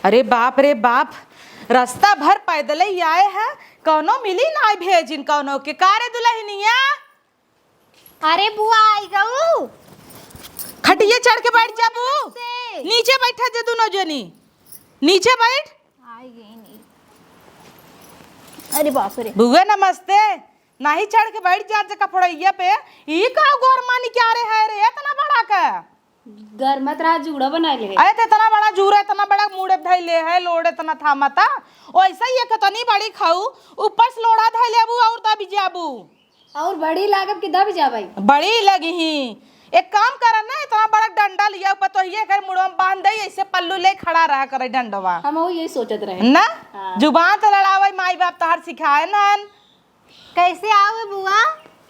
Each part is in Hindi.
अरे बाप रे बाप, रास्ता भर पैदल ही आए हैं, कौनो मिली ना भेजिन कौनो के कारे दुल्हनिया। अरे बुआ आई गऊ। खटिया चढ़ के बैठ जा बू, नीचे बैठा जे दोनों जनी, नीचे बैठ। आई गई नहीं। अरे बाप रे बुआ नमस्ते, नहीं चढ़ के बैठ जा कपड़ैया पे। ई का गोर मानी क्या रे है रे, इतना बड़ा का घर मत रहा जूड़ा बना ले। अरे तो इतना बड़ा जूरा, इतना बड़ा मुड़े धैले है, लोड इतना था मता वैसा ही कतनी बड़ी खाऊ, ऊपर से लोड़ा धैले अबू और दबी जाबू। और बड़ी लागत की दब जा भाई। बड़ी लगी ही, एक काम कर ना, इतना बड़ा डंडा लिया ऊपर तो ये कर मुड़वा बांध दे, ऐसे पल्लू ले खड़ा रहा करे डंडवा। हम वो यही सोचत रहे ना जुबान तो लड़ावे माई बाप तहार सिखाए नन। कैसे आओगे बुआ?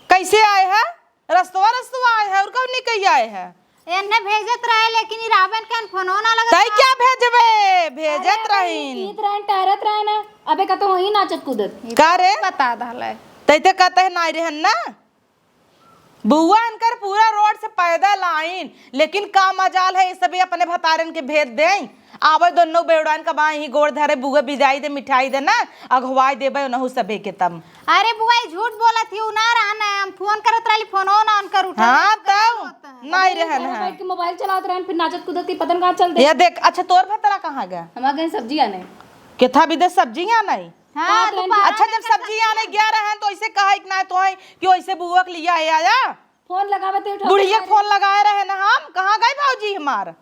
कैसे आए है? रस्तवा रस्तवा आए है और कब निकल आए है? एने भेजत रहे लेकिन रावण के फोनो ना लगा। तई क्या भेजबे, भेजत रहीन गीत रहन टहरत रहे ना, अबे का तो वही नाचत कूदत का रे बता दहले। तई ते कहते है नाई रहन ना। बुआ इनकर पूरा रोड से पैदल आइन, लेकिन का मजाल है, सभी अपने भतारन के भेज दें। आवे दोनों बेड़ान का बाई ही गोड़ धरे, बुआ बिदाई दे, मिठाई दे ना, अगवाई देबे नहु सबे के तम। अरे बुआ झूठ बोला थी, उ ना रहना, हम फोन करत रहली, फोनो ना उनकर उठा। हां तब नहीं रहन है, बैठ के मोबाइल चलात रहन, फिर नाचत कूदत की पता कहां चल दे। ये देख, अच्छा तोर भतरा कहां गया? हमारे गए सब्जी आने केथा विदेश सब्जियां नहीं। हाँ, अच्छा जब सब्जी आने गया रहे तो ऐसे कहा ना तो है कि वैसे बुआ के लिया है आया फोन लगावे थे, बुढ़िया फोन लगाए रहे ना। हम कहाँ गए भाजी हमार?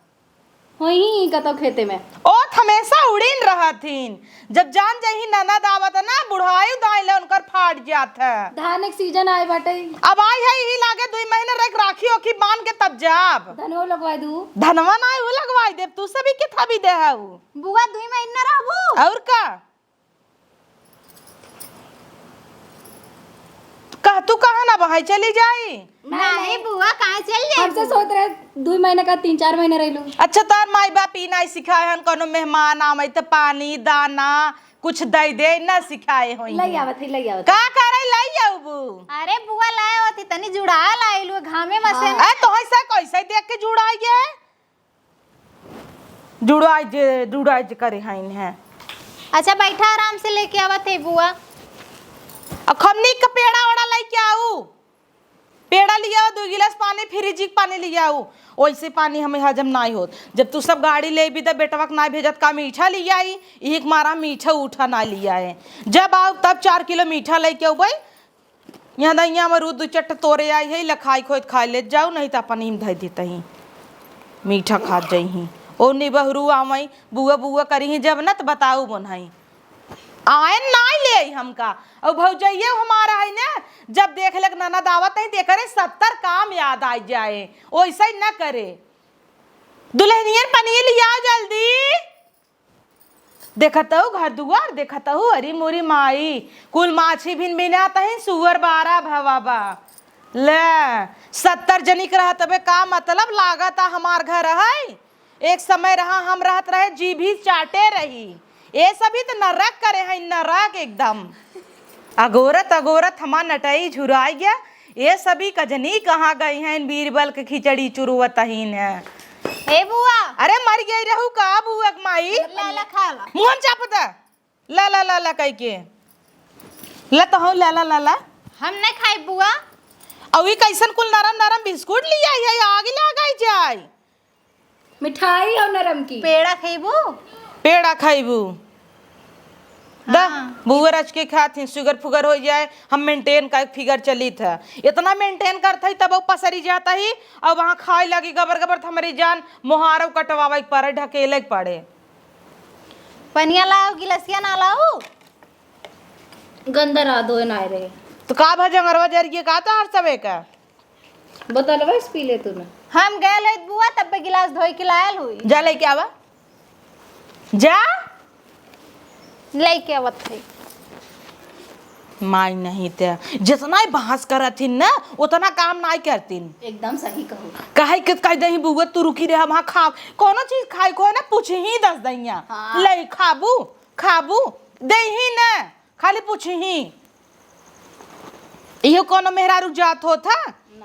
वही कतो खेते में ओ हमेशा उड़ीन रहा थीन, जब जान जाही ननद आवत ना बुढ़ाई दाइले उनकर फाट जात है। धान एक सीजन आए बाटे, अब आई है यही लागे 2 महीने रख राखी ओखी बांध के तब जाब धनो लगवाई दू। धनवा ना उ लगवाई दे, तू सभी के था भी दे है बुआ 2 महीना रहबू और का कह तू कहा ना बहाई चली जाई। नहीं बुआ कहां चल जाए? हमसे सोच रहे 2 महीने का 3-4 महीने रह लूं। अच्छा तार माई बाप ई नहीं सिखाए हन, कोनो मेहमान आवे त पानी दाना कुछ दे दे ना सिखाए होई। लई आवत का करे लई आबू? अरे बुआ लाए होती तनी जुड़ा लाइलु घामे में से। ए तो ऐसा कैसे देख के जुड़ाई गे, जुड़ाई जे करे हइन है। अच्छा बैठा आराम से लेके आवत है बुआ। खमनी का पेड़ा ओड़ा लेके आऊ, पेड़ा लिया 2 गिलास पानी, फ्रिज की पानी लिया आऊ। वैसे पानी हमें हजम नहीं होत। जब तू सब गाड़ी ले भी तो बेटवा के ना भेजत, का मीठा लिया आई, एक मारा मीठा उठा ना लिया है। जब आओ तब 4 किलो मीठा लेके आऊ भाई, यहाँ दैया अमरूद 2 चट्ट तोड़े आई है, लखाई खोद खा ले जाऊ, नहीं तो अपन हिम धै देते ही मीठा खा जाही। ओ नहीं बहरू आवई बुआ बुआ करी जब न तो बताऊ बनाई आए ना ले हमका। और भौजैया हमारा है ना, जब देख लग ननद आवत नहीं देख रहे 70 काम याद आ जाए, वैसा ही ना करे। दुल्हनियन पनीर लिया जल्दी, देखत हो घर दुआर, देखत हो अरे मोरी माई कुल माछी भिन बिनात है, सुअर 12 भवाबा ले 70 जनी के रहत बे, का मतलब लागत हमार घर है। एक समय रहा हम रहत रहे, जी भी चाटे रही, ये सभी तो नरक करे हैं, नरक एकदम अगोरत अगोरत हमार नटई झुराई गया। ये सभी कजनी कहाँ गई हैं, बीरबल के खिचड़ी चुरुवतहीन है। हे बुआ अरे मर गई रहू का बुआ माई, ला खा ला मुंह चापता ला ला ला ला कह के ला तो हो ला ला ला ला। हम नहीं खाई बुआ। अभी कैसन कुल नरम नरम बिस्कुट लिया है, आगे लगा जाए मिठाई और नरम की पेड़ा खेबू, पेड़ा खाइबू दा बुआ रच के खाती, शुगर फुगर हो जाए। हम मेंटेन का फिगर चली था, इतना मेंटेन करता ही तब वो पसरी जाता ही, और वहाँ खाए लगी गबर गबर हमारी जान मोहारो कटवावे पड़े, ढकेले पड़े। पनिया लाओ गिलसिया ना लाओ, गंदा रहा दो ना रहे तो का भजंगरवा जरिए का तो हर सबे का बोतलवा इस पी ले तूने। हम गए ले बुआ तब पे गिलास धोई के लायल हुई। जा लेके आवा, जा लेके आवत है माई नहीं ते जितना ही बहस करथिन ना उतना काम नहीं करतीन। एकदम सही कहो। काहे के कह दही बुआ तू रुकी रे, हम खा कोनो चीज खाई को है ना पूछ ही 10 दैया हाँ। ले खाबू खाबू दही ना, खाली पूछ ही। इहो कोनो मेहरारू जात होता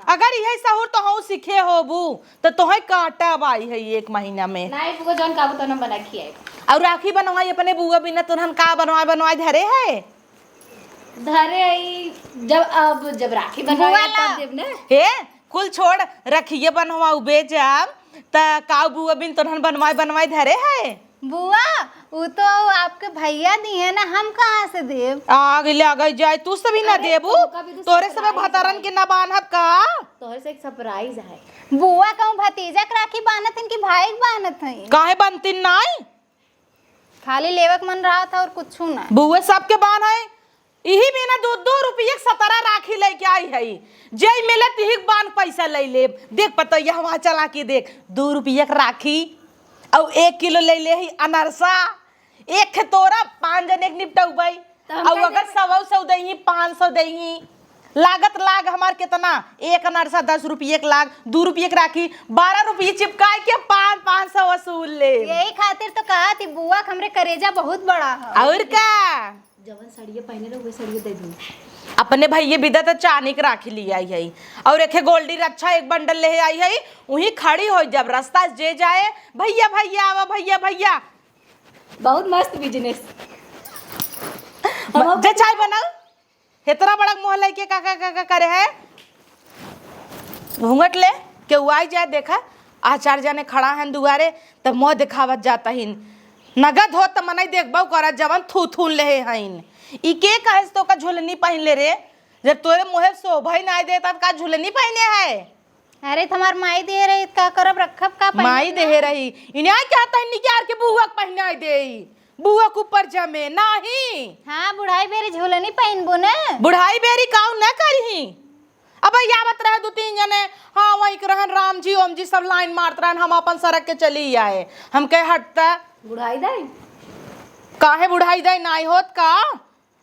अगर यही सहूर तो हम सीखे होबू तो तोहे काटा बाई है 1 महीना में। नहीं बुआ जौन काबू तो न बना खियाएगा। और राखी बनवाई अपने बुआ बिना तुरहन का बनवाई धरे है धरे आई जब राखी बनवाए तब देब ने। हे कुल छोड़ रखिए बनवाऊ बेजाम त का बुआ बिन तुरहन बनवाई धरे है। बुआ वो तो आपके भैया दी है ना, हम कहाँ से देव। आगे ले आगे जाए तू सभी ना देबू तोरे सब भतरन के ना बांधब का। तोहरे से एक सरप्राइज है। बुआ कहूँ भतीजा के राखी बांधत हन कि भाई के बांधत हन। काहे बनती नहीं खाली लेवक मन रहा था और कुछ ना। बुआ सबके बांध है यही बिना 2 रुपये 17 राखी लेके आई है जय मिलत यही बांध पैसा ले ले। देख पता यह वहां चला के देख 2 रुपये के राखी और 1 किलो ले ले ही अनरसा एक तोरा 5 जने के निपटौबई और अगर 100 दही 500 दही लागत लाग हमार कितना 1 अनरसा 10 रुपये के लाग 2 रुपये के राखी 12 रुपये चिपकाए के 500 वसूल ले। यही खातिर तो कहा थी बुआ हमरे करेजा बहुत बड़ा है। और का जवन साड़िया पहने रहो वही साड़िया दे दूं। अपने भैया विदा तो चानी के राखी ले आई है और एक गोल्डी रक्षा 1 बंडल ले आई है वही खड़ी हो जब रास्ता जे जाए भैया भैया आवा भैया भैया। बहुत मस्त बिजनेस। जे चाय बनाओ इतना बड़ा मोहल्ला के का करे है घूंघट ले के आई जाए देखा आचार्य जाने खड़ा है दुआरे तब मुँह दिखावत जाता ही नगद हो तो मनाई देखबो कर जवन थू थू ले हईन ई के कहे तो का झुलनी पहन ले रे जब तोरे मुँह शोभा ना देता का झुलनी पहने है। अरे तुम्हार माई दे रही का करब रखब का माई दे रही इन्हें क्या तहनी के आर के बुआ पहना दे बुआ के ऊपर जमे नहीं। हाँ बुढ़ाई बेरी झुलनी पहनबो ने बुढ़ाई बेरी काऊ न करही अब यावत रहे 2-3 जने हाँ वही रहन राम जी ओम जी सब लाइन मारत रहन हम अपन सड़क के चली आए हम कहे हटता बुढ़ाई दे काहे बुढ़ाई दे नहीं होत का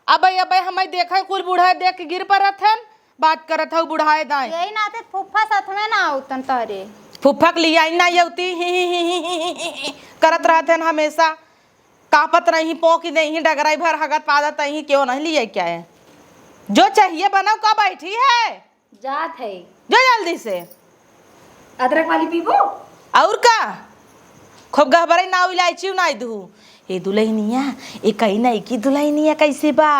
अब हमें देखा कुल बुढ़ाई देख के गिर पड़त हन बात करत हूँ बुढ़ाए दाए यही नाते फुफ्फा साथ में ना उतन तोरे फुफ्फक लिया ना यौती ही करत रहते हैं हमेशा कापत नहीं पोकी नहीं डगराई भर हगत पादत नहीं क्यों नहीं लिए क्या है जो चाहिए बनाओ का बैठी है जात है जो जल्दी से अदरक वाली पीबो और का खूब गहबरे ना इलायची नहीं दू ए दुल्हनिया ए कहीं नहीं की दुल्हनिया कैसे बा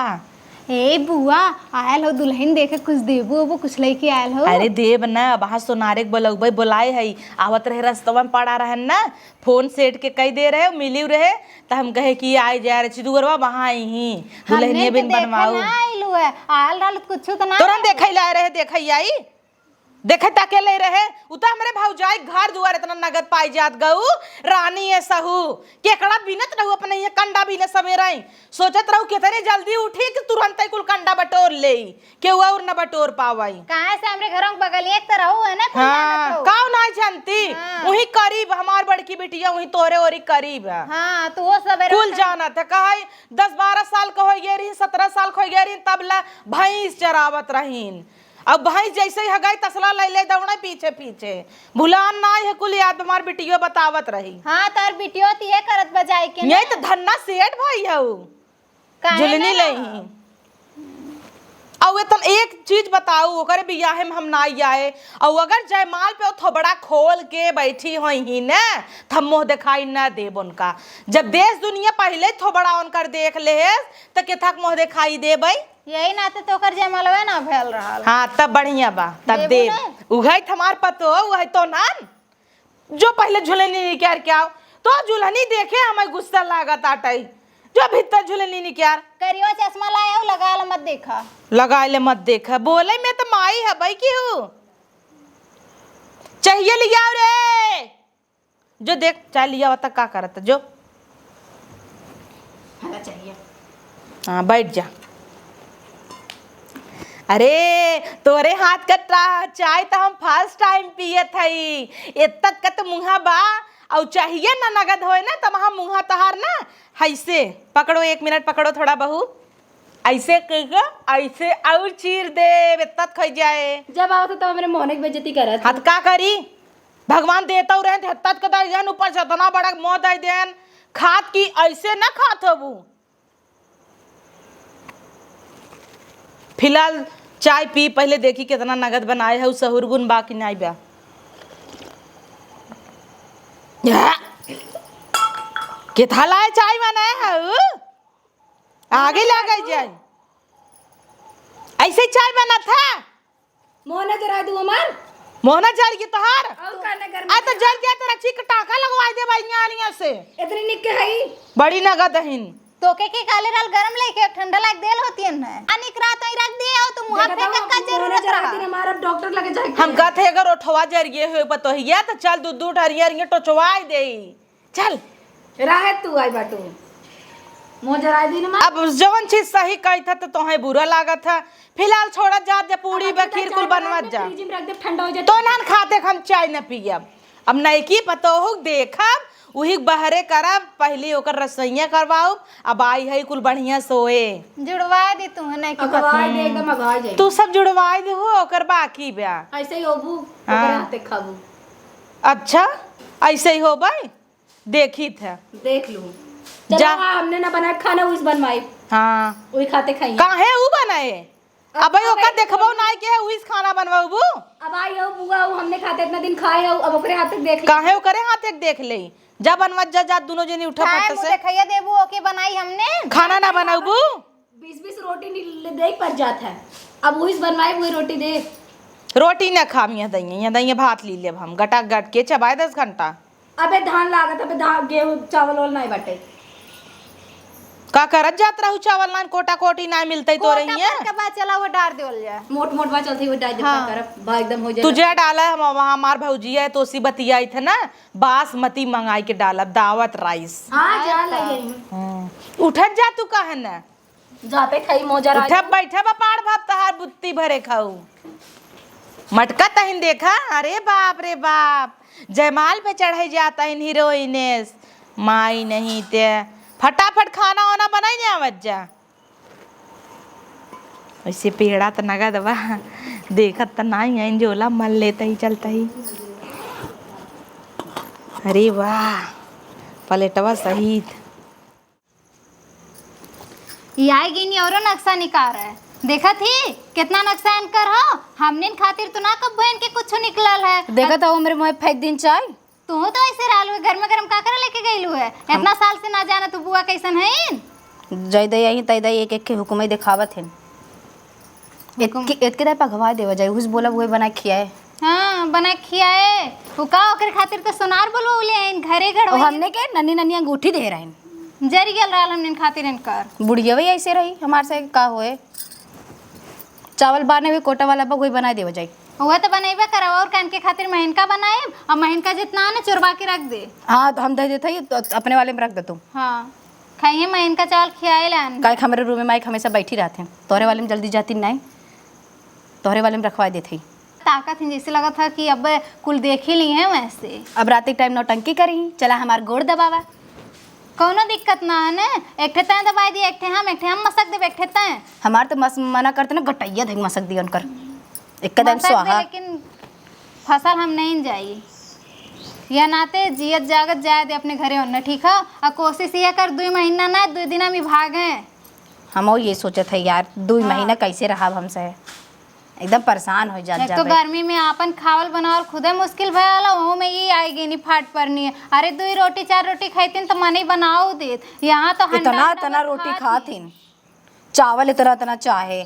ए बुआ आयल हो दुल्हन देखे कुछ देबो वो कुछ लेके आयल हो। अरे देव ना वहाँ सोनारे के बुलाए है आवत रहे रस्तवा में पड़ा रहे ना फोन सेट के कई दे रहे मिली रहे तो हम कहे कि आए जा रहे चिदुरवा वहाँ आई ही दुल्हनिया बिन बनवाऊ आयल रहल कुछ तो ना तुरंत देखै लाए रहे देखै आई देखे ताके ले रहे उता हमरे भौजाई घर दुआर इतना नगद पाई जात गऊ रानी है सहू केकड़ा बिनत रहू अपने ये कंडा बिने सवेरा सोचत रहू कितने जल्दी उठी कि तुरंत ही कुल कंडा बटोर ले के और न बटोर पावाई कहां से हमरे घरों के बगल एक तो रहू है ना हां काऊ ना जानती वही करीब हमार बड़की बिटिया वही तोरे ओरी करीब है। हां तो वो सवेरा कुल जाना था कहाई 10-12 साल का हो गई रही 17 साल का हो गई रही तब ला भैंस चरावत रहीन अब भाई जैसे ही हगाई तसला ले ले दौड़े पीछे पीछे भुलान ना है कुल याद हमार बिटियो बतावत रही। हां तार बिटियो तिए करत बजाई के यही तो धन्ना सेठ भाई है झुलनी लही और तन एक चीज बताऊ ओकरे बियाह में हम ना आए और अगर जयमाल पे थोबड़ा खोल के बैठी होई ही ना थम मुँह दिखाई ना देब उनका जब देश दुनिया पहले थोबड़ा उनकर देख ले तो के थक मुँह दिखाई देबै यही नाते तो कर जयमालवे ना भेल रहल। हाँ तब बढ़िया बा तब देव उघाई हमार पतो वही तो नान जो पहले झुलनी निकाल के आओ तो झुलनी देखे हमें गुस्सा लागत आटई जो भीतर झुलनी निकाल करियो चश्मा लाया लगा ले मत देखा लगा ले मत देखा बोले में तो माई है भाई की हूँ चाहिए लिया रे जो देख चाय लिया होता का करत जो चाहिए हाँ बैठ जा। अरे तोरे हाथ का चाय तो हम फर्स्ट टाइम पिए थई इतना का तो मुँहा बा और चाहिए ना नगद होए ना तब हम मुँहा तहार ना ऐसे पकड़ो 1 मिनट पकड़ो थोड़ा बहू ऐसे कहेगा ऐसे और चीर दे इतना खई जाए जब आओ तो मेरे मोहने की बेइज्जती करत हाथ का करी भगवान देता रहे हत्ता के दन ऊपर से इतना बड़ा मोह दे देन खात की ऐसे ना खात हबू फिलहाल चाय पी पहले, देखी कितना नगद बनाए है, सहूर गुन बाकी नहीं बा। कितना लाए चाय बनाए है, आगे लगा जाए ऐसे चाय बना था। मोहना जरा दू हमार मोहना जल की तोहार और काने घर आ तो जल गया तेरा चीक टाका लगवाई दे भाई आलिया से। इतनी निक के हई बड़ी नगद हिन तोके के काले राल गरम लेके ठंडा लाग देल होती है ना अनिक रात ही रख दिए हो तुम मुंह फेंक का जरूरत रहा दिन हमारा डॉक्टर लगे जाए हम कहते अगर उठवा जरिए हो बतोहिया तो चल दूध दूध हरियर टोचवाई दे चल राहत तू आई बाटू मुंह जरा दिन में अब जवन चीज सही कही था तो तोहे बुरा लागत था। फिलहाल छोड़ा जा दे पूरी बखीर कुल बनवत जा फ्रिज में रख दे ठंडा हो जाए तो नान खाते हम चाय न पियब। अब नहीं की पतो हो देखब वही बहरे करब पहली ओकर रसोइया करवाऊ। अब आई है कुल बढ़िया सोए जुड़वा दे तू नहीं की पता दे एकदम अगा जाए तू सब जुड़वाई दे हो ओकर बाकी ब्या ऐसे ही होबू ओकरे हाथे खाबू। अच्छा ऐसे ही हो भाई देखी था देख लूं जा। जा हमने ना बनाया खाना उस बनवाई हाँ वही खाते खाइए काहे ऊ बनाए अब भाई ओकर देखबो नाई के उही खाना बनवाबू। अब आई हो बुआ हो हमने खाते इतना दिन खाए हो अब ओकरे हाथे देख ले काहे ओकरे हाथ एक देख ले जा बनवत जा दोनों जनी उठा फट से देखैया देबू ओके बनाई हमने खाना ना बनाबू 20-20 रोटी दे पर जात है अब वही बनवाई वही रोटी दे रोटी ना खाम यहाँ दइया भात ली लेब हम गटा गट के चबाए 10 घंटा। अबे धान लागत अबे धान गेहूं चावल वाल नहीं बाटे का करत जात रहू चावल नान कोटा कोटी ना मिलते तो रही है के बाद चला वो डाल देवल जाए मोट मोट बात चलती वो डाल दे करब बा एकदम हो जाए तुझे डाला हम वहाँ हमार भौजी है तो उसी बतियाई थे ना बासमती मंगाई के डालब दावत राइस। हां जा लगे उठत जा तू कहे ना जाते खाई मोजा उठब बैठब पाड़ भाप तहार बुत्ती भरे खाऊ मटका तहिन देखा। अरे बाप जयमाल पे चढ़ाई जाता है हीरोइनेस माई नहीं ते फटाफट खाना वाना बनाई जा आवत जा। वैसे पेड़ा तो नगद बा देखत तो नहीं है जोला मल लेता ही चलता ही। अरे वाह पलेटवा सहित ये आएगी नहीं और नक्शा निकाल रहा है देखा थी कितना नक्शा इनकर हो हमने खातिर तो ना कब बहन के कुछ निकलल है देखा था वो मेरे मुंह फेंक दिन चाय तू तो ऐसे रहलू घर में गरम का करे लेके गईलू है इतना साल से ना जाना तू बुआ कैसन है जय दई आई तई दई एक एक के हुकुम दिखावत है इतके दाई पगवा देवा जाए उस बोला वो बना खियाए हां बना खियाए वो का ओकर खातिर तो सोनार बोलवले हैं घरे घर और हमने के नन्नी नन्नी अंगूठी दे रहे हैं जरी गेल रहल हमने खातिर इनकर बुढ़िया भी ऐसे रही हमार से का होए चावल बाने हुए कोटा वाला बा वही बना देवा जाए वो तो बनाइबे करवा और कान के खातिर महीन बनाए और महीन का जितना है ना चुरवा के रख दे। हाँ तो हम दे देते ही तो अपने वाले में रख दे तुम। हाँ खाइए महीन का चावल खियाए लान का हमारे रूम में माइक हमेशा बैठी रहते हैं तोहरे वाले में जल्दी जाती नहीं तोहरे वाले में रखवा देते ही ताकत है जैसे लगा था कि अब कुल देख ही ली है वैसे अब रात के टाइम नौटंकी करी चला हमार गोड़ दबावा कोनो दिक्कत ना है ना एक ठे तय दबाई दी एक ठे हम मसक देब एक ठे तय हमार तो मना करते ना गटैया धक मसक दिया उनकर एकदम स्वाहा लेकिन फसल हम नहीं जाई या नाते जियत जागत जाए दे अपने घरे होना ठीक है और कोशिश ये कर 2 महीना ना 2 दिन में भाग हैं हम ये सोचे थे यार 2 महीना कैसे रहा हमसे एकदम परेशान हो जात तो गर्मी में आपन खावल बनावल खुदे मुश्किल भयाला वो में ये आएगी नहीं फाट परनी है। अरे 2 रोटी 4 रोटी खाईतीन तो मने बनाओ देत यहाँ तो इतना रोटी खातीन चावल इतना चाहे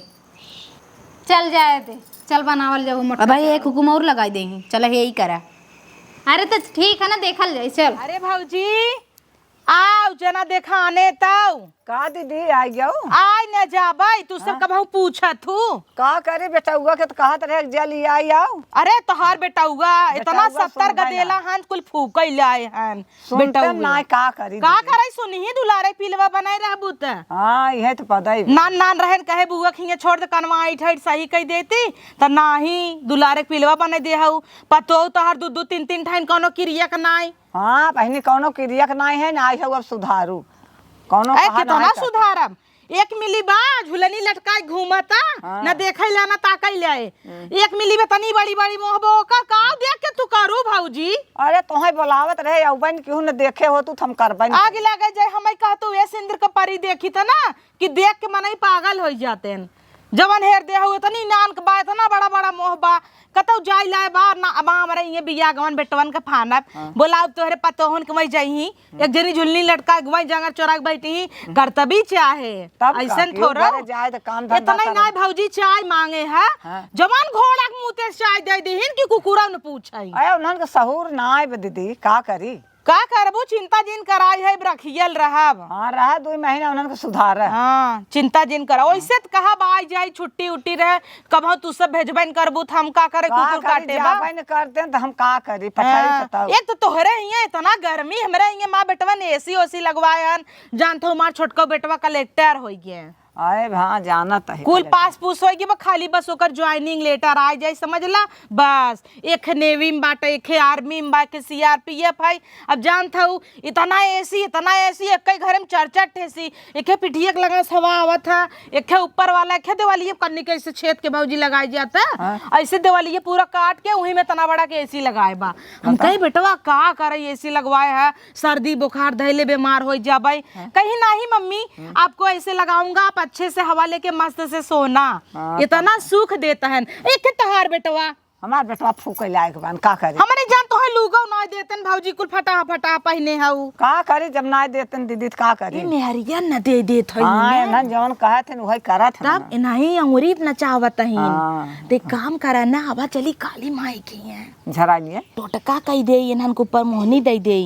चल जाए दे चल बनावल जाओ मोटा भाई एक हुकुम और लगाई दे चला यही करा। अरे तो ठीक है ना देखल जाए चल। अरे भौजी आओ जना देखाने ताऊ का दीदी आ गया आय न जाबाई तू सब कबहू पूछत हूँ का करे बेटा हुआ के तो कहत रहे जल्दी आई आओ। अरे तोहार बेटा हुआ इतना बेटा हुआ 70 सुनता गदेला हन कुल फूकै लाए हन बेटा हुआ। ना का करी का करे सुनही दुलारे पिलवा बनाए रहबू त हां यह तो पता ही नान नान रहन कहे बुआ खिंगे छोड़ दे कनवा ऐठ सही कह देती त नाही दुलारे पिलवा बने दे हऊ पतो तोहार 2 3 ठाइन कोनो क्रिया का नाई। हां पहले कोनो क्रिया के नहीं है ना आई अब सुधारू कोनो ए कहा कितना नहीं सुधारब एक मिली बा झुलनी लटकाई घूमता न देखै ला ना ताकै ले एक मिली में तनी बड़ी बड़ी मोहबो का देख के तू करू भौजी। अरे तोहे बुलावत रहे औबन क्यों न देखे हो तू हम करबन आगे लगे जाए हमें कहतू ए सिंदूर का परी देखी था ना कि देख के मनई पागल हो जाते हैं जवन हेर दे हुए तनी नान के बा इतना बड़ा बड़ा मोह बा कतौ जाई लाए बा ना अब हमरा ये बिया गवन बेटवन के फाना बोला अब तोहरे पतोहन के वही जाई एक जनी झुलनी लटका के वही जंगल चौराक बैठी करतबी चाहे ऐसन थोड़ा जाए तो काम इतना ही ना भौजी चाय मांगे है जवान घोड़ा के मुंह ते चाय दे दीहिन कि कुकुरा न पूछई अरे उन्हन के सहूर ना आए दीदी का करी का करबू चिंता जिन कराई है रखियल रहब हाँ रहा 2 महीना उन्हन के सुधार है हाँ चिंता जिन करा वैसे तो कहा बाई जाई छुट्टी उट्टी रहे कब तू सब भेजबैन करबू हम का करे कुकुर काटे बा करते हैं तो हम का करी पछाई एक तो तोहरे हिया इतना गर्मी हमरे हिया माँ बेटवा ने एसी ओसी लगवायन जानते हो मार छोटको बेटवा कलेक्टर हो गए अरे हाँ जाना तो कुल पास पूछ होगी बा खाली बस ओकर ज्वाइनिंग लेटर आ जाए समझला बस एक नेवी में बाटे एक आर्मी में बाटे सीआरपीएफ है अब जानता हूँ इतना एसी एक घर में 4 ठेसी एक पिठिया के लगा सवा आवा था एक ऊपर वाला एक दिवाली करने के ऐसे छेद के भौजी लगाई जाता ऐसे दिवाली पूरा काट के वहीं में तना बड़ा के एसी लगाए बा हम कहीं बेटवा का करे एसी लगवाए है सर्दी बुखार धैले बीमार हो जाबे कहीं नहीं मम्मी आपको ऐसे लगाऊंगा अच्छे से हवा लेके मस्त से सोना इतना सुख देता है एक तहार बेटवा हमार बेटवा फूके लायक बान का करे हमारे जान तो है लुगो ना देतन भौजी कुल फटा फटा पहने हऊ का करे जब ना देतन दीदी का करे मेहरिया न दे देत है हां ना जवन कहत है वही करत है तब नहीं अंगूरी न चाहत है ते काम करा ना हवा चली काली माई की है झरा लिए टोटका कई दे इनन के ऊपर मोहनी दे दे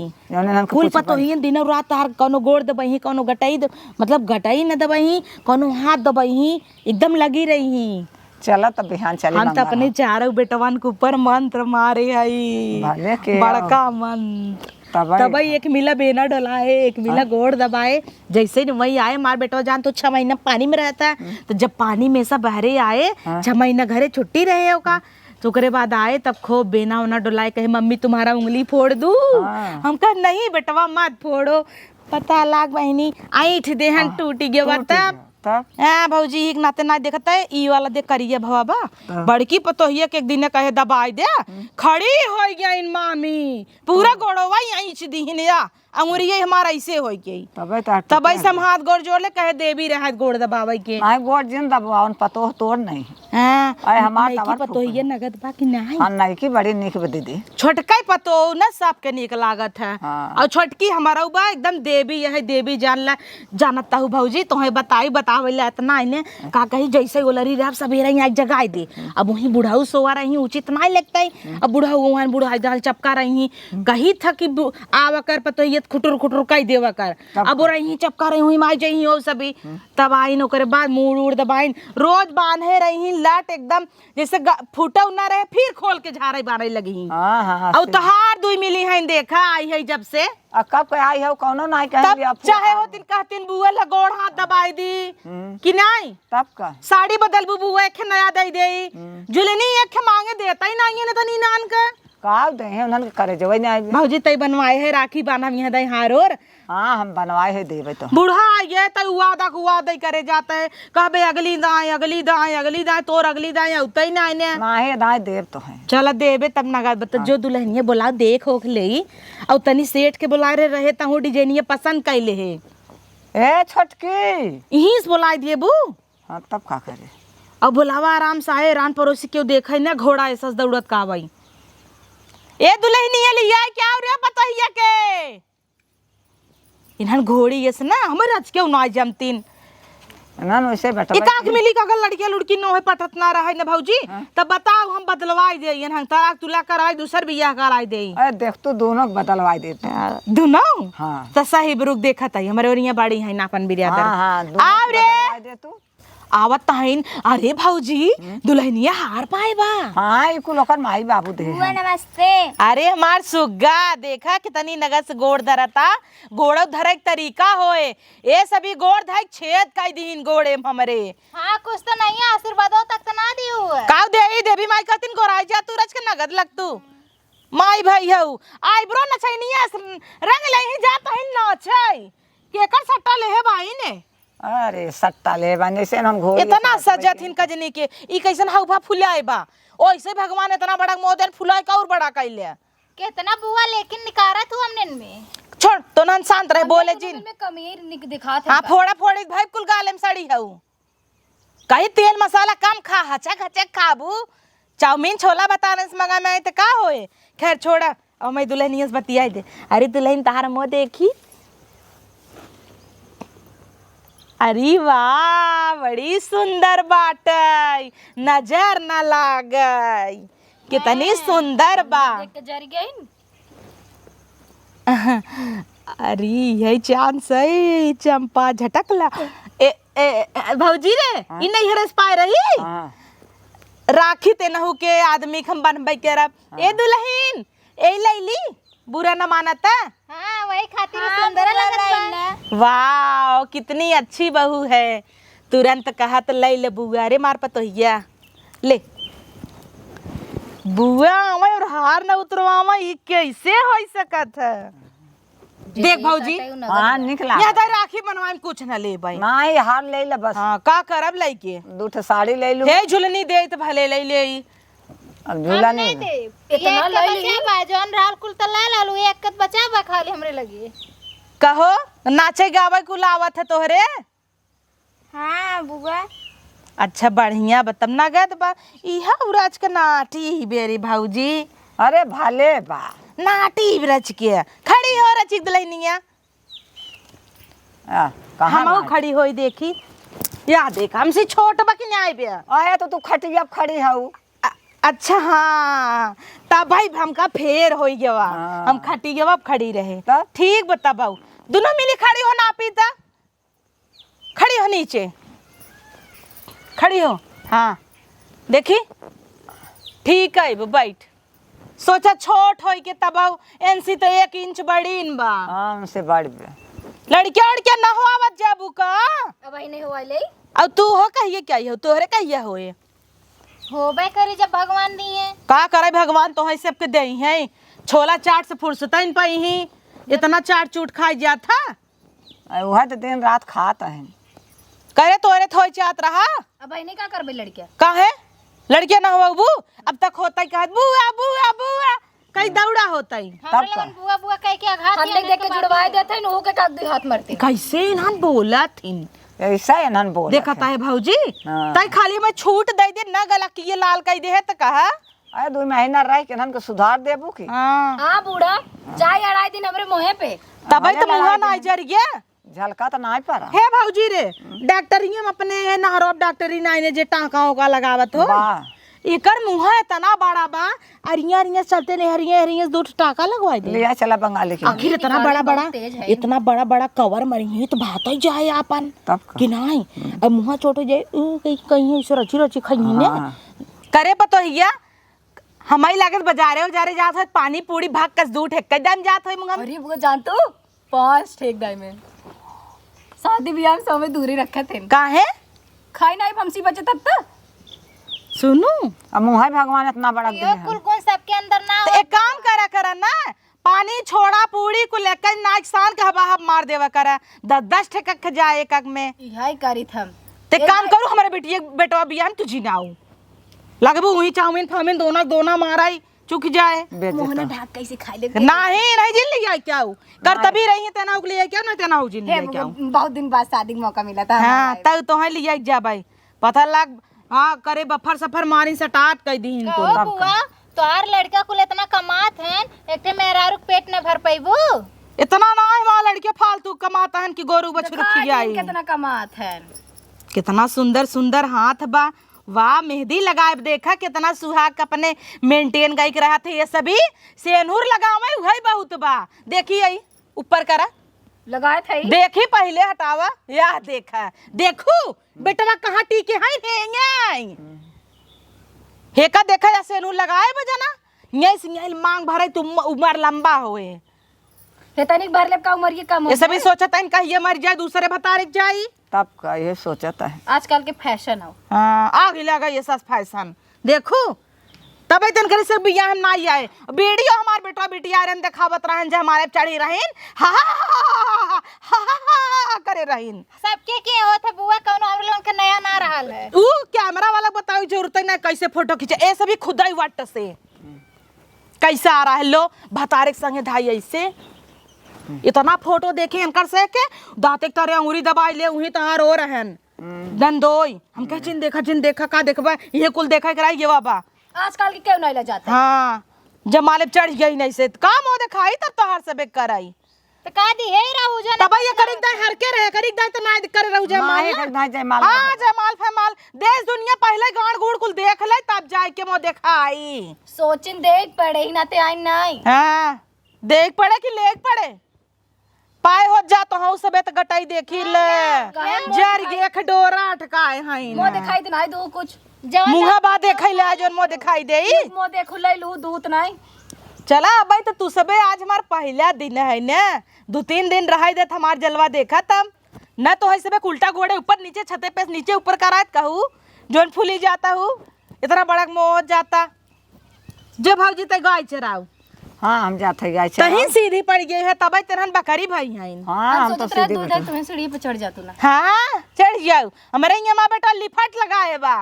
कुल पतो ही दिन रात हर कोनो गोड़ दबही कोनो गटाई मतलब गटाई न दबही कोनो हाथ दबही एकदम लगी रही चला तब बिहान चले हम तो अपने चारों बेटवन के ऊपर मंत्र मारे हई बड़का मंत्र तब एक मिला बेना डोलाए एक मिला गोड़ दबाए जैसे वही आए मार बेटवा जान तो 6 महीना पानी में रहता है तो जब पानी में सब बहरे आए 6 महीना घरे छुट्टी रहे होगा तो करे बाद आए तब खूब बेना उना डोलाए कहे मम्मी तुम्हारा उंगली फोड़ दूं हम कहा नहीं बेटवा मत फोड़ो पता लाग बहनी ऐठ देहन टूटी गया तब भौजी एक नाते ना देखता है ई वाला देख करिए भवा बा बड़की पतोहिया के एक दिन कहे दबाई दे खड़ी हो गया इन मामी पूरा गोड़वा ऐछ दीहिन या अंगुरिये हमारा ऐसे हो गई तब ऐसे हम हाथ गोड़ जोड़ ले कहे देवी रहा गोड़ दबावे के नहीं गोड़ जिन दबावन पतो तोड़ नहीं हां अरे हमार तवर पतोहिया नगद बा कि नहीं हां नहीं की बड़ी निक दीदी छोटका पतो न सबके निक लागत है और छोटकी हमारा बा एकदम देवी है देवी जानला जानता हूं भौजी तोहे बतावेला इतना इने का कही जैसे ओलरी रह सवेरा ही एक जगह दे अब वही बुढ़ाऊ सोवा रही उचित नहीं लगता है अब बुढ़ाऊ वहां बुढ़ाई दाल चपका रही कही था कि आवा कर पतोहिया खुटुर खुटुर कई देवा कर अब रही चपका रही हुई माई जही हो सभी तब आई नो करे बाद मुड़ उड़ दबाइन रोज बांधे रही लट एकदम जैसे फूटा ना रहे फिर खोल के झाड़े बारे लगी और तहार 2 मिली है देखा आई है जब से कब आई है कोनो नहीं कहे चाहे हो दिन कहतिन बुआ ला गोड़ हाथ दबाई दी कि नहीं तब का साड़ी बदल बुआ एक नया दे दे जुलनी एक मांगे देता ही नहीं है तो नी नान का का दे है उनन करे जवे नहीं भौजी तई बनवाए है राखी बांधम यहां दई हारोर हां हम बनवाए है देवे तो बूढ़ा ये तई वादा करे जाता है कहबे अगली दाएं तोर अगली दाएं उतई ना ने नाही दाएं देव तो है चल देबे तब नगद बत जो दुल्हनिया बोला देख होख लेई और तनी सेठ के बुलाए रहे तहु डिजाइनिया पसंद कैले है ए छोटकी यहीं से बुला दिए बू हां तब का करे अब बुलावा आराम से आए रान पड़ोसी क्यों देखे ना घोड़ा ऐसा दौड़त का भाई ए दुल्हनिया लिया क्या रे बताइए के इन्हन घोड़ी ये से ना हमर आज क्यों ना जमतीन ना वैसे बेटा एक आंख मिली का अगर लड़कियां लुड़की न होए पटत ना रहे ना भौजी तब बताओ हम बदलवाई दे इन्हन तलाक तुला कराई दूसर बियाह कराई दे अरे देख तू दोनों बदलवाई देते दोनों हां तो सही ब्रुक देखत है हमरे ओरिया बाड़ी है नापन बिरादर हां आव रे दे तू आवत तहिन अरे भौजी दुल्हनिया हार पाए बा हां इको लोकर माई बाबू दे नमस्ते अरे हमार सुग्गा देखा कितनी नगद से गोड़ धरता गोड़ धरे के तरीका होए ए सभी गोड़ धई छेद काई दीन गोड़े हमरे हां कुछ तो नहीं है आशीर्वादों तक तो ना दियो का देई देवी माई कहतिन गोराई जा तू रच के नगद लग तू माई भाई हऊ आईब्रो न छैनिया रंग लही जात है न छै केकर सट्टा लेहे भाई ने अरे सट्टा ले बने से हम घोड़ी इतना सजत हिन कजनी के ई कैसन हौफा फुलाए बा ओइसे भगवान इतना बड़ा मोदन फुलाए का और बड़ा कैले कितना बुआ लेकिन निकारा तू हमने में छोड़ तो नन शांत रहे बोले जिन में कमीर निक दिखा था हां फोड़ा फोड़ी भाई कुल गाले में साड़ी हऊ कहीं तेल मसाला कम खा, हचक हचक खाबू। चाउमीन छोला बताने से मंगा मैं तो का होए। खैर छोड़ा, और मैं दुल्हनियस बतियाई दे। अरे दुल्हन तहार मुँह देखी, अरे वाह बड़ी सुंदर बाटई, नजर न लागई, कितनी सुंदर बा। देख के जर गई। अरे यही चांद सही चंपा झटकला। भौजी रे इ नहीं हरस पाए रही। हाँ राखी ते नहु के आदमी खम बनबै के रब। ए दुल्हन ए लैली, बुरा न मानता। हाँ वही खातिर सुंदर लग रहा है ना। वाह कितनी अच्छी बहू है। तुरंत कहा तो ले ले बुआ। अरे मार पतोहिया ले बुआ आवा और हार न उतरवावा, ये कैसे हो सकत है। देख भौजी हाँ निकला यहाँ तो राखी बनवाए में कुछ न ले भाई। नहीं हार ले ले बस। हाँ का करब लइके, 2 साड़ी ले लू। हे झुलनी दे तो भले ले ले। अब झूला नहीं दे इतना ले बाजन राल कुल त ले लालू, एक कत बचा बा खाली हमरे लगी। कहो नाचे गावे कुल आवत है तोहरे। हाँ बुआ अच्छा बढ़िया बतम ना गद बा इहा उराज के नाटी ही बेरी भौजी। अरे भले बा नाटी ब्रज के खड़ी हो रचिक दुल्हनिया। कहाँ हम खड़ी होई देखी, या देख हमसे छोट बा कि न्याय बे। आए तो तू खटिया खड़ी हऊ। अच्छा हाँ तब भाई हमका फेर हो गया। हाँ। हम खटी गया अब खड़ी रहे तब? ठीक बता बाऊ, दोनों मिली खड़ी हो ना पीता। खड़ी हो नीचे, खड़ी हो। हाँ देखी ठीक है बैठ। सोचा छोट हो के तब एनसी तो 1 इंच बड़ी इन बा। हमसे बड़ बे। लड़किया उड़किया ना हो आवत जाबू का। अब वही नहीं हुआ ले। अब तू हो कहिए क्या हो, तोहरे कहिए होए। होबे करे जब भगवान दिए। का करे भगवान तो है सबके दे है। छोला चाट से फुर्सत नहीं पाई ही, इतना चाट चूट खाई जाता। वह तो दिन रात खाता है। करे तोरे थोड़ी चाट रहा। अब नहीं का करबे लड़किया। का है लड़किया ना हुआ बू, अब तक होता ही कहा बुआ बुआ बुआ कहीं दौड़ा होता ही। हमरे लगन बुआ बुआ कह के आघात हम देख के जुड़वाए देते हैं हो के काट दे हाथ मारते। कैसे इन्हन बोला थीन ऐसा है ना बोल। देखा है भौजी। हाँ। तई खाली मैं छूट दे दे न गला कि ये लाल कह दे है तो कहा। अरे 2 महीना रह के नन को सुधार देबू की। हाँ हाँ बूढ़ा चाय अड़ाई दिन हमरे मुँहे पे। तब तो मुँह ना जर गया। झलका तो नहीं पड़ा। हे भौजी रे डॉक्टरी हम अपने नहरो डॉक्टरी नाइने जे टाँका होगा लगावत हो। वाह एकर मुँह इतना बड़ा बा, अरिया अरिया चलते नहीं हरिया हरिया 2 टाका लगवाई दे। लिया चला बंगाली की। आखिर इतना बड़ा बड़ा इतना बड़ा बड़ा कवर मरी तो भात ही जाए अपन तब का। कि नहीं। अब मुँह चोट जाए कहीं से रची रची खाई ने हाँ। करे पतो हिया। हमारी लागत बाजारे उजारे जात हो, पानी पूरी भाग कस दूठ है कदम जात हो मुंगा। अरे वो जान तू 5 ठेक दाई में शादी ब्याह में सब में दूरी रखे थे। काहे खाई नहीं फमसी बचे तब तक। सुनू अब मुँह भगवान इतना बड़ा दिए यो है। कुल कौन सबके अंदर ना तो एक काम करा करा ना, पानी छोड़ा पूरी को लेकर नाच सान के हवा हब मार देवा करा। 10 ठेक जाए एक में। यही करी थम ते काम करू हमारे बेटिया बेटवा बियान तुझी ना आऊ लगबू वही चाउमीन फाउमीन दोना माराई चुक जाए। बेच मोहन देता। ढाक कैसे खाई दे। नहीं जिन लिया क्या हूँ कर तभी रही है तेना लिया क्या ना तेना जिन लिया क्या हूँ। बहुत दिन बाद शादी का मौका मिला था। हाँ तब तो है लिया जा भाई पता लग। हाँ करे बफर सफर मारी सटाट कह दी इनको। ओ बुआ तोहार लड़का कुल इतना कमात हैं, एकटे मेहरारू के पेट न भर पैबू। इतना ना है वहाँ लड़के फालतू कमाता है कि गोरू बछरू खियाई। कितना कमात है। कितना सुंदर सुंदर हाथ बा। वाह मेहंदी लगाए देखा कितना सुहाग अपने मेंटेन गई रहा थे। ये सभी सेनूर लगावे वही बहुत बा। देखी आई ऊपर करा लगाए थे देखी पहले हटावा या देखा देखू बेटवा कहाँ टीके हैं हेका देखा या सेनूर लगाए बजना यही सिंह मांग भरे तुम उम्र लंबा होए। हे तनिक भर ले का उम्र ये कम हो ये सभी सोचता है कहिए मर जाए दूसरे बतारे जाई। तब का ये सोचता है। आजकल के फैशन हो। हाँ आगे लगा ये सब फैशन देखू तब दिन करे से बियाह ना आए वीडियो हमार बेटा बेटिया रन दिखावत रहन जे हमारे चढ़ी रहन हा करे रहन। सबके के होत है बुआ कौनो हमरे लोगन के नया ना रहल है। ऊ कैमरा वाला बताओ जरूरत है ना कैसे फोटो खींचे ए सभी खुदा ही वाट से कैसे आ रहा है लो भतारे के संगे धाई ऐसे इतना फोटो देखे इनकर से के दांत एक तरह अंगूरी दबाई ले वही तहार हो रहन दंदोई हम कह जिन देखा का देखबा ये कुल देखा कराई ये बाबा आजकल के क्यों नहीं ले जाते हाँ जमाले चढ़ गई नहीं से काम हो दिखाई तब तो हर सबे कराई तो का दी है रहू जा तब ये करिक दाई हर के रहे करिक दाई तो ना करे रहू जय माहे माल कर दाई जयमाल हां जयमाल फमाल देश दुनिया पहले गाड़ गुड़ कुल देख ले तब जाए के मो दिखाई सोचिन देख पड़े ही ना ते आई नहीं हां देख पड़े कि लेख पड़े पाए हो जा तो हूं सबे तो गटाई देखी ले जर गे खडोरा अटकाए हई मुंह दिखाई दे नहीं दू कुछ मुंहा बा देखै ले जोन मो दिखाई देई मुंह देखु ले लू दूत नहीं चला अबे तो तू सबे आज हमार पहला दिन है ने 2-3 दिन रहाई देत हमार जलवा देखा तब न तो है सबे उल्टा घोड़े ऊपर नीचे छते पे नीचे ऊपर करात कहू जोन फूली जाता हूँ इतना बड़ा मोह जाता जो भौजी ते गाय चराऊ हाँ हम जाते गाय तही सीधी पड़ गई है तब तेरहन बकरी भाई हैं हाँ हम तो सीधे दूध बैठे तुम्हें सीढ़ी पे चढ़ जातू ना हाँ चढ़ जाऊ हमारे यहाँ बेटा लिफाट लगाए बा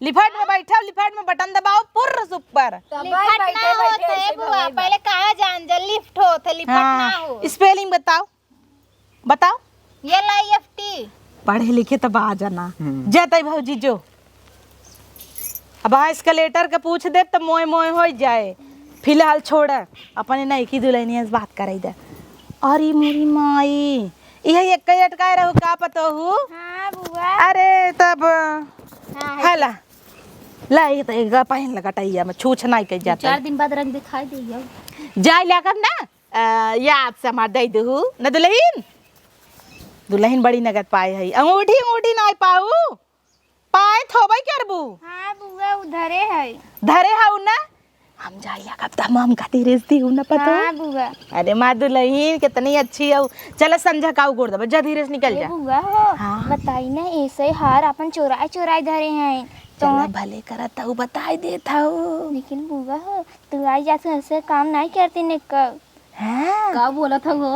लिफाट में बैठा लिफाट में बटन दबाओ पुर्र ऊपर लिफट ना होते बुआ पहले कहा जान जा लिफ्ट होते लिफट ना हो स्पेलिंग बताओ बताओ LIFT पढ़े लिखे तब आ जाना जाते भौजी जो अब एस्केलेटर के पूछ दे तो मोए मोए हो जाए फिलहाल छोड़ अपने नहीं की दुल्हनिया से बात कराई दे अरे मोरी माई यही एक कई अटकाए रहू का पता हूँ हां बुआ अरे तब हां हला ला ये तो एक पहन लगा टाइया में छूछ नहीं कह जाता 4 दिन बाद रंग दिखाई दे जाय लेकर ना याद से मार दे दू न दुल्हन बड़ी नगद पाए है अंगूठी अंगूठी नहीं पाऊ पाए थोबई करबू हां बुआ उधरे है धरे हाउ ना हम जाइया कब तक हम का धीरेज दी हूं ना पता हां बुआ अरे माँ दुल्हन कितनी अच्छी है चल संझा काऊ गोड़ दबा जा धीरेज निकल जा बुआ हो हाँ। बताई ना ऐसे हार अपन चोराए चोराए धरे हैं चला भले करता हूँ बताई देता हूँ लेकिन बुआ हो तू आई जाते ऐसे काम नहीं करती ने कब हाँ का बोला था वो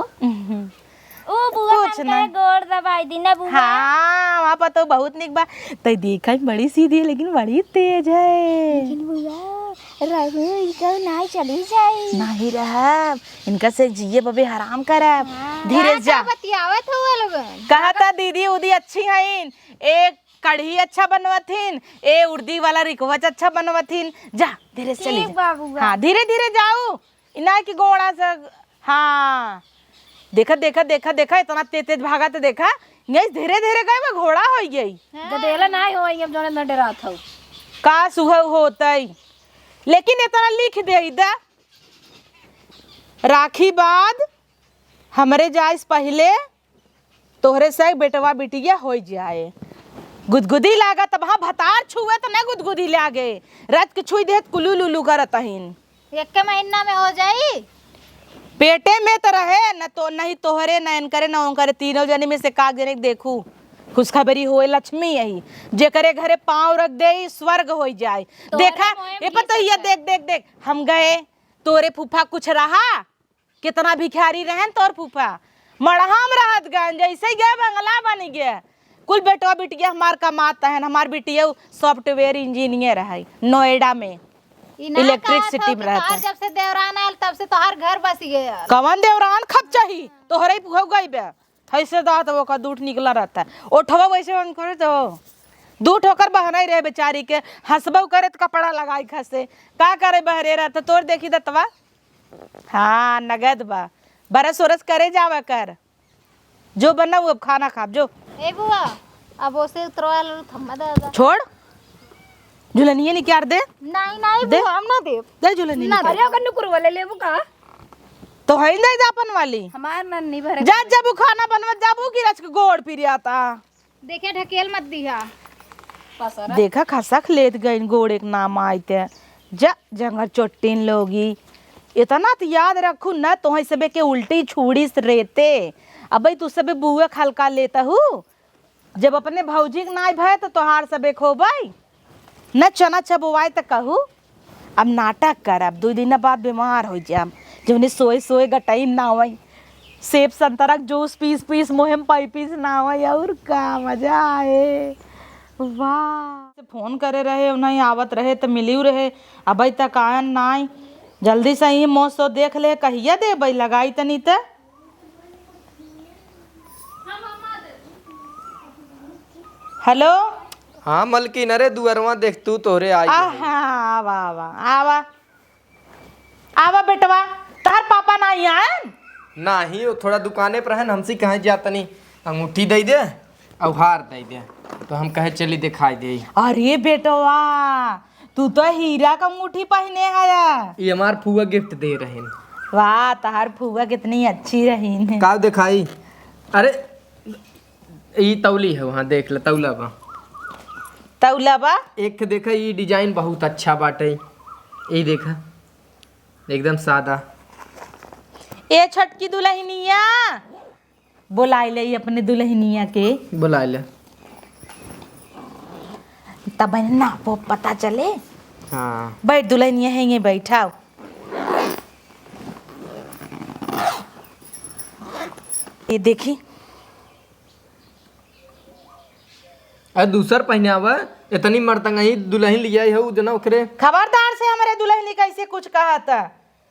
ओ बुआ कुछ हम नहीं। गोड़ दबाई दी ना बुआ हाँ वहाँ पर तो बहुत निक बा तो देखा ही बड़ी सीधी है लेकिन बड़ी तेज है लेकिन बुआ रहू इनका नहीं चली जाई नहीं रहा इनका से जिये बबे हराम करब धीरे जा बतियावत हो लोगन कहा था दीदी उदी अच्छी हैं एक कढ़ी अच्छा बनवथिन ए उर्दी वाला रिकवच अच्छा बनवथिन जा धीरे से चली ठीक जा बाबू हाँ धीरे धीरे जाओ इना की गोड़ा से हाँ देखा देखा देखा देखा इतना तेज तेज भागा तो देखा नहीं धीरे धीरे गए वो घोड़ा हो गई गदेला नहीं होई अब जोने न डरा था का सुह होतई लेकिन इतना लिख दे दा राखी बाद हमरे जाइस पहले तोहरे से बेटवा बिटिया हो जाए गुदगुदी लागा तब हाँ भतार छुए तो नहीं गुदगुदी लागे रात के छुई दे कुलू लुलू करत हिन एक महीना में हो जाई पेटे में तो रहे न तो नहीं तोहरे न इनकरे न ओंकरे तीनों जने में से काग जने देखू खुशखबरी होए लक्ष्मी यही जे करे घरे पांव रख दे स्वर्ग हो जाए देखा ये पता ये देख देख देख हम गए तोरे फूफा कुछ रहा कितना भिखारी रहन तोर फूफा मड़हाम रहत गन जैसे ही गए बंगला बन गया कुल बेटवा बिटिया हमार कमाता है हमार बिटिया सॉफ्टवेयर इंजीनियर है नोएडा में इलेक्ट्रिसिटी में रहता है जब से देवरान आयल तब से तोहार घर बस गया कवन देवरान खप चाही तोहरे हो गई बे ऐसे दात वो का दूठ निकला रहता है ओठवा वैसे बन करे तो दूठ होकर बहना ही रहे बेचारी के हंसबो करे तो कपड़ा लगाई खसे का करे बहरे रहता तोर देखी दतवा हाँ नगद बा बरस उरस करे जावा कर जो बना वो अब खाना खा जो ए बुआ अब ओसे उतरवाल थम्मा दादा छोड़ झुलनिया निकाल दे नहीं नहीं दे। बुआ हम ना देव दे झुलनिया अरे अगर नुकुर वाले लेबू का तो है नहीं जापन वाली हमार मन नहीं भरे जा जब खाना बनवा जाबू की रच के गोड़ पिरियाता देखे ढकेल मत दिया पसरा देखा खसक लेत गई गोड़ एक नाम आयते जा जंगर चोटीन लोगी इतना तो याद रखू न तो सबे के उल्टी छुड़ी से रहते अब तू सबे बुआ खलका लेता हूँ जब अपने भौजी के नाई भय तो तोहार सबे खो भाई न चना चबुआई तो कहू अब नाटक कर अब 2 दिन बाद बीमार हो जाम जब सोए सोए गटाई ना आई सेब संतरा जूस पीस पीस मुहिम पाई पीस ना आई और का मजा आए वाह फोन करे रहे नहीं आवत रहे तो मिली रहे अब तक आयन नाई जल्दी से ही मौसो देख ले कहिया दे भाई लगाई तनी त हेलो। हाँ मलकिन, अरे दुअरवा देख तू तोरे आई है। आवा आवा आवा आवा बेटवा, तार पापा नहीं आए? नहीं, वो थोड़ा दुकाने पर है, हमसे कहाँ जातनी अंगूठी दे दे और हार दे दे, तो हम कहे चली दिखाई दे। अरे बेटवा, तू तो हीरा का अंगूठी पहने है। ये हमार फुआ गिफ्ट दे रहे हैं। वाह, तार फुआ कितनी अच्छी रही। का दिखाई? अरे ये तौली है, वहाँ देख ले तौला बा। तौला बा? एक देखा, ये डिजाइन बहुत अच्छा बाटे। ये देखा एकदम सादा। ए छटकी दुल्हनिया, बुलाए ले अपने दुल्हनिया के। बुला ले। तब ना वो पता चले। हाँ बैठ दुल्हनिया है बैठाओ। ये देखी, अरे दूसर पहने आवा, इतनी मर्तंगा ही दुल्हन लिया है जना ओकरे। खबरदार से हमारे दुल्हनी कैसे कुछ कहा था।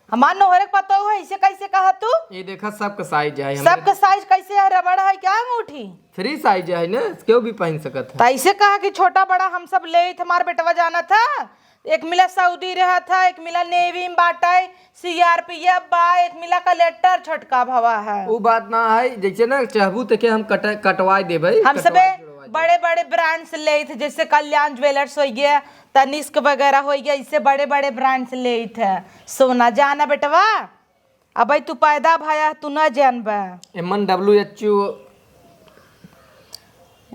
हमार नोहरे पता हो ऐसे कैसे कहा तू? ये देखा सबका साइज है, सबका साइज कैसे है? रबड़ है क्या अंगूठी? फ्री साइज है ना, क्यों भी पहन सकत है। तो ऐसे कहा कि छोटा बड़ा हम सब ले हमारे बेटवा जाना था। एक मिला सऊदी रहा था, एक मिला नेवी में बाटा है, CRPF बा, एक मिला कलेक्टर छोटका भवा है। वो बात ना है, जैसे ना चाहबू तो हम कटवाई दे भाई। हम सबे बड़े बड़े ब्रांड्स ले थे, जैसे कल्याण ज्वेलर्स हो गया, तनिष्क वगैरह हो गया, इससे बड़े बड़े ब्रांड्स ले थे। सोना जाना बेटवा, अब तू पैदा भाया तू न जानबा। एमन WHO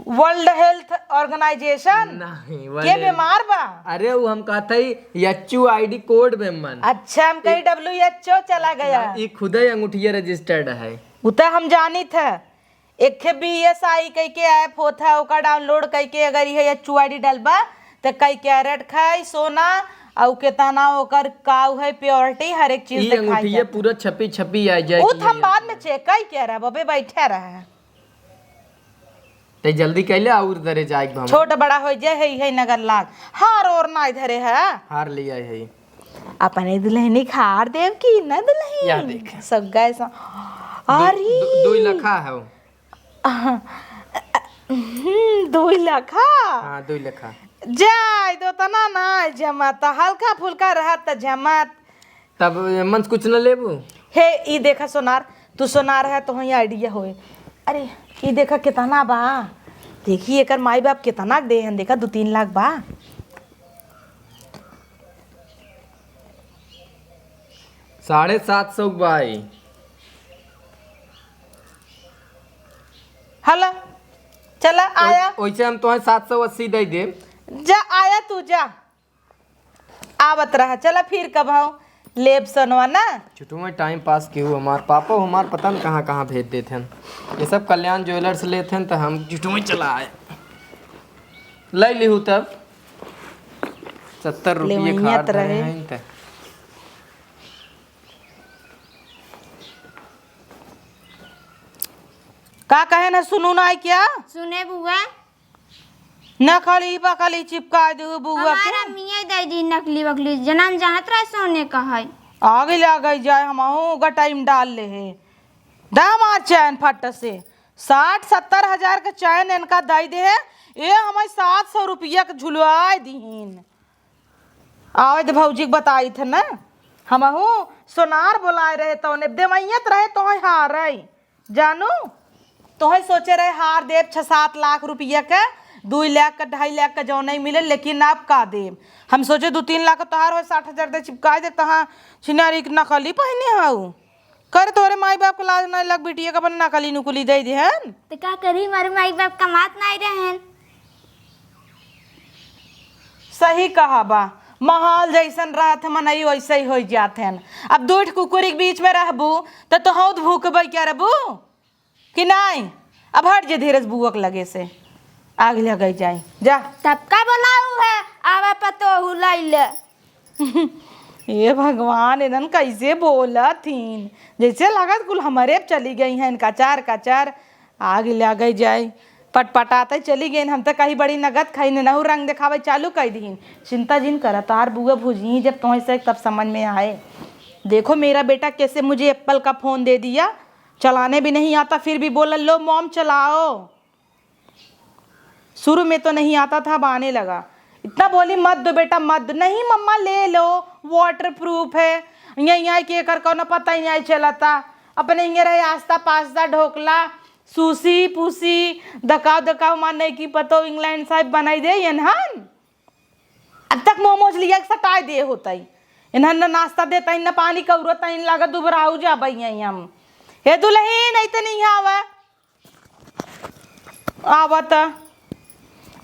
वर्ल्ड हेल्थ ऑर्गेनाइजेशन नहीं के बीमार बा। अरे वो हम कहते ही HUID कोड में मन। अच्छा, हम कहीं WHO चला गया। ये खुद ही अंगूठिया रजिस्टर्ड है। उतना हम जानी था। एक BSI कई के ऐप होता, ओका डाउनलोड कई के अगर ये HUID डलबा तो कई कैरेट खाई सोना और केतना ओकर काउ है प्योरिटी, हर एक चीज ये दिखाई अंगूठिया जाता। पूरा छपी आ जाए। वो हम बाद में चेक कई कह रहा बबे बैठे रहा। ते जल्दी कैले और दरे जाए हम। छोट बड़ा हो जाए है नगर लाग हार और ना इधरे है। हार लिया है। अपने दुल्हनी खार देव की न दुल्हन। या देख सब गए अरे 2 लखा है वो। 2 लखा। हाँ 2 लखा जाय दो तना ना जमात हल्का फुल्का रहा त जमात। तब मन कुछ न लेबू। हे ई देखा सोनार, तू सोनार है तो ही आइडिया होए। अरे ई देखा कितना बा, देखी एकर माई बाप कितना दे हन, देखा 2-3 लाख बा। $750 बाई। हला चला आया। वैसे हम तुम्हें 780 दे दे। जा आया तू जा, आवत रहा। चला फिर कब आओ लेब सनवा ना। छुट्टू में टाइम पास क्यों, हमारे पापा हमारे पता नहीं कहाँ कहाँ भेज देते हैं। ये सब कल्याण ज्वेलर्स लेते हैं तो हम छुट्टू में चला आए। ले लिहू तब 70 रुपये खाट रहे हैं तो। का कहे ना सुनू ना क्या? सुने बुआ, न खाली बखाली चिपका दू बुआ के। हमारा मियाँ दादी नकली वकली जन्म जहाँ तरह सोने का है। आगे लग जाए हम का टाइम डाल ले है। दाम आ चैन फट से 60-70 हजार का चैन इनका दे दे है। ये हमारे 700 रुपया के झुलवा दीन। आवे तो भौजी के बताई थे ना, हम सोनार बुलाए रहे तो देवैयत रहे तो हार रही जानू। तो सोचे रहे हार देव 6-7 लाख रुपया का, 2 लाख का 2.5 लाख का जो नहीं मिले, लेकिन आप का देव। हम सोचे 2-3 लाख का तोहार हो 60 हजार दे चिपका दे तहाँ छिनारी के नकली पहने हाउ कर तोरे माई बाप को लाज नहीं लग बिटिया का बन नकली नुकली दे दे हन। तो क्या करी, हमारे माई बाप कमात नहीं रहे। सही कहा बा, माहौल जैसन रहत मनई वैसे ही हो जाते हैं। अब 2 कुकुरी के बीच में रहबू तो तोहद भूखबे क्या रहबू कि नहीं? अब हट जे धीरज बुआ के लगे से आग लगे जाए जा। तब का बनाऊ है आवा पतो हुलाइले। ये भगवान इधन कैसे बोला थीन, जैसे लागत कुल हमारे चली गई हैं कचार कचार आग लगे जाए पटपटाते चली गई। हम तो कहीं बड़ी नगद खाई नहू रंग दिखावे चालू कर दीन। चिंता जिन करा तार बुआ भुजी जब तुम्हें से तब समझ में आए। देखो मेरा बेटा कैसे मुझे एप्पल का फ़ोन दे दिया, चलाने भी नहीं आता फिर भी बोला लो मॉम चलाओ। शुरू में तो नहीं आता था, अब आने लगा। इतना बोली मत दो बेटा मत दो। नहीं मम्मा ले लो, वाटर प्रूफ है। यहाँ के कर कौन पता ही नहीं चलता। अपने यहाँ रहे आस्ता पास्ता ढोकला सूसी पूसी दकाव दकाव माने की पतो इंग्लैंड साहब बनाई दे इन्हन। अब तक मोमोज लिया सटाई दे होता ही इन्हन न नाश्ता देता ही न पानी कौरता इन लागत दुबराऊ जा बई हम। हे दुल्हन नहीं तो नहीं आवा आवत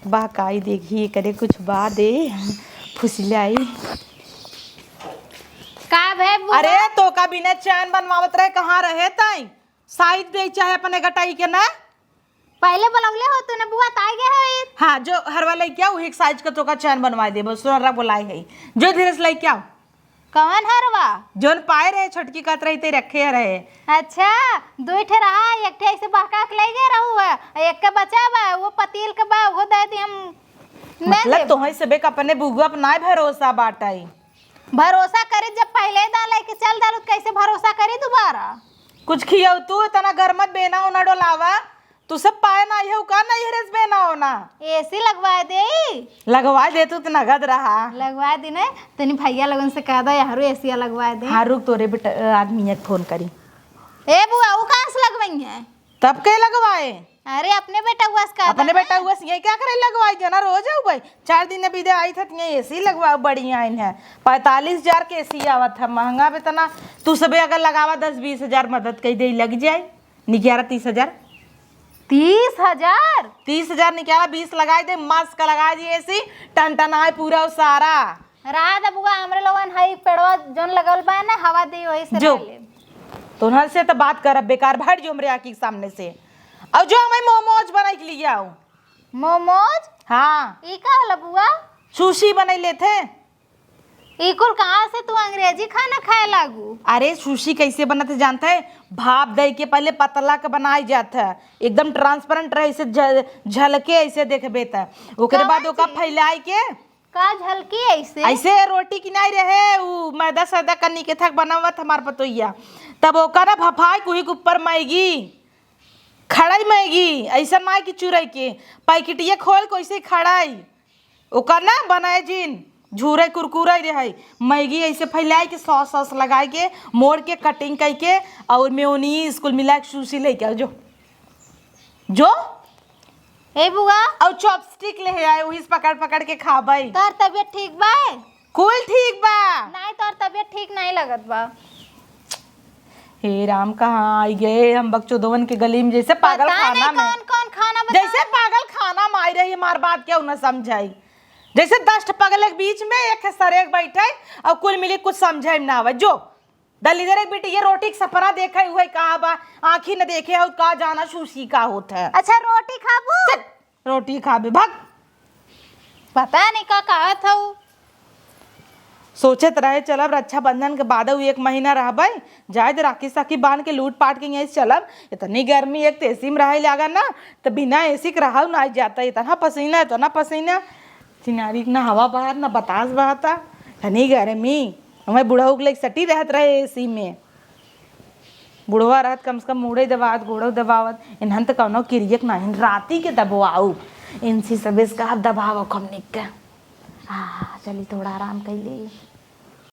बाकाई देखिए करे कुछ बा दे फुसलाई। का भे बुआ? अरे तो का बिना चैन बनवावत रहे कहाँ रहे ताई साइड दे चाहे अपने गटाई के ना पहले बोलौले हो तूने बुआ ताई गए हो। हाँ जो हर वाला क्या वो एक साइज का तो का चैन बनवा दे बस सोरा बुलाई है जो धीरे से लाई क्या कौन हरवा? जोन पाए रहे छोटकी कत रही ते रखे रहे। अच्छा दो ठे रहा, एक ठे ऐसे बहका के ले गए रहू है, एक का बचा बा वो पतील के बा वो दे दी हम। मतलब तुम्हें सबे का अपने बुगुआ पर ना भरोसा बाटाई। भरोसा करे जब पहले डाले के चल डालू कैसे भरोसा करे दोबारा? कुछ खियाऊ तू इतना गरमत बेना होना डोलावा तू सब पाए ना ये का नहीं हरस बेना होना। एसी लगवा दे। लगवा दे तू तो नगद रहा। लगवा दी ने तनी भैया लगन से कह दो यारो एसी लगवा दे। हाँ रुक तोरे बेटा आदमी फोन करी। ए बुआ वो कहाँ से लगवाई है? तब के लगवाए? अरे अपने बेटा हुआ का अपने बेटा हुआ ये क्या करे लगवाई जना रोज हो भाई 4 दिन बीते आई था एसी लगवा बढ़िया है 45,000 के एसी आवत है महंगा बेतना। तू सबे अगर लगावा 10-20 हजार मदद कही दे लग जाए निकारा 30,000 30,000 30,000 निकाला 20 लगाए दे मस्क लगा दी एसी टन टन आए पूरा सारा रहा था बुआ हमरे लोगन हई पेड़वा जोन लगल बा ना हवा दे वही से जो ले। तो उन्हन से तो बात कर बेकार भट जो हमरे आँखी के सामने से। अब जो हमें मोमोज बनाई के लिए आओ। मोमोज? हाँ ई का होला बुआ? सुशी बनाई ले थे। ई कुल कहाँ से तू अंग्रेजी खाना खाए लागू? अरे सुशी कैसे बनते जानते है? भाप दे के पहले पतला के बनाई जाता है एकदम ट्रांसपेरेंट रहे ऐसे झलके ऐसे देखबे त ओकरे बाद ओका फैलाई के का झलकी ऐसे ऐसे रोटी की नहीं रहे उ मैदा सैदा कन्नी के थक बनावत हमार पतोइया तब ओका ना भफाई कुही के ऊपर मैगी खड़ाई मैगी ऐसा ना कि चुरई के पैकेटिया खोल को ऐसे खड़ाई ओका ना बनाए जिन झूरे कुरकुरे रहे मैगी ऐसे फैलाए के सॉस सॉस लगाए के मोड़ के कटिंग करके और मेयोनीज कुल मिला के सुशी लेके आओ जो ए बुआ और चॉपस्टिक ले आए वही पकड़ पकड़ के खाबाई। तोर तबियत ठीक बा? कुल ठीक बा। नहीं तोर तबियत ठीक नहीं लगत बा। हे राम कहाँ आई गए हम बकचोदवन के गली में जैसे पागल पता खाना नहीं में कौन कौन खाना बता। जैसे पागल खाना में आई रही हमार बात क्या ना समझाई जैसे 10 पगल के बीच में एक सरेक बैठे और कुल मिली कुछ समझे ना आवे जो दलीदर एक बेटी ये रोटी के सपना देखा हुआ कहा बा आँखी न देखे और का जाना सुशी का होता है। अच्छा रोटी खाबू? रोटी खाबे भाग पता नहीं का कहा था वो। सोचत रहे चलब रक्षाबंधन के बाद 1 महीना रहबे जाए राखी साखी बांध के लूट पाट के यहीं चलब। इतनी गर्मी एक एसी में रहे लगा ना तो बिना एसी के रहा ना जाता इतना पसीना चिनारी ना हवा बाहर ना बतास बहाता इतनी गर्मी हमें बुढ़ा उगले सटी रहत रहे एसी में बुढ़वा रहत कम से कम मुड़े दबावत घोड़ो दबावत इन्हन तो कौनो क्रियक नहीं राती के दबाऊ इनसी सबे का दबाव कम निक चली थोड़ा आराम कर ली।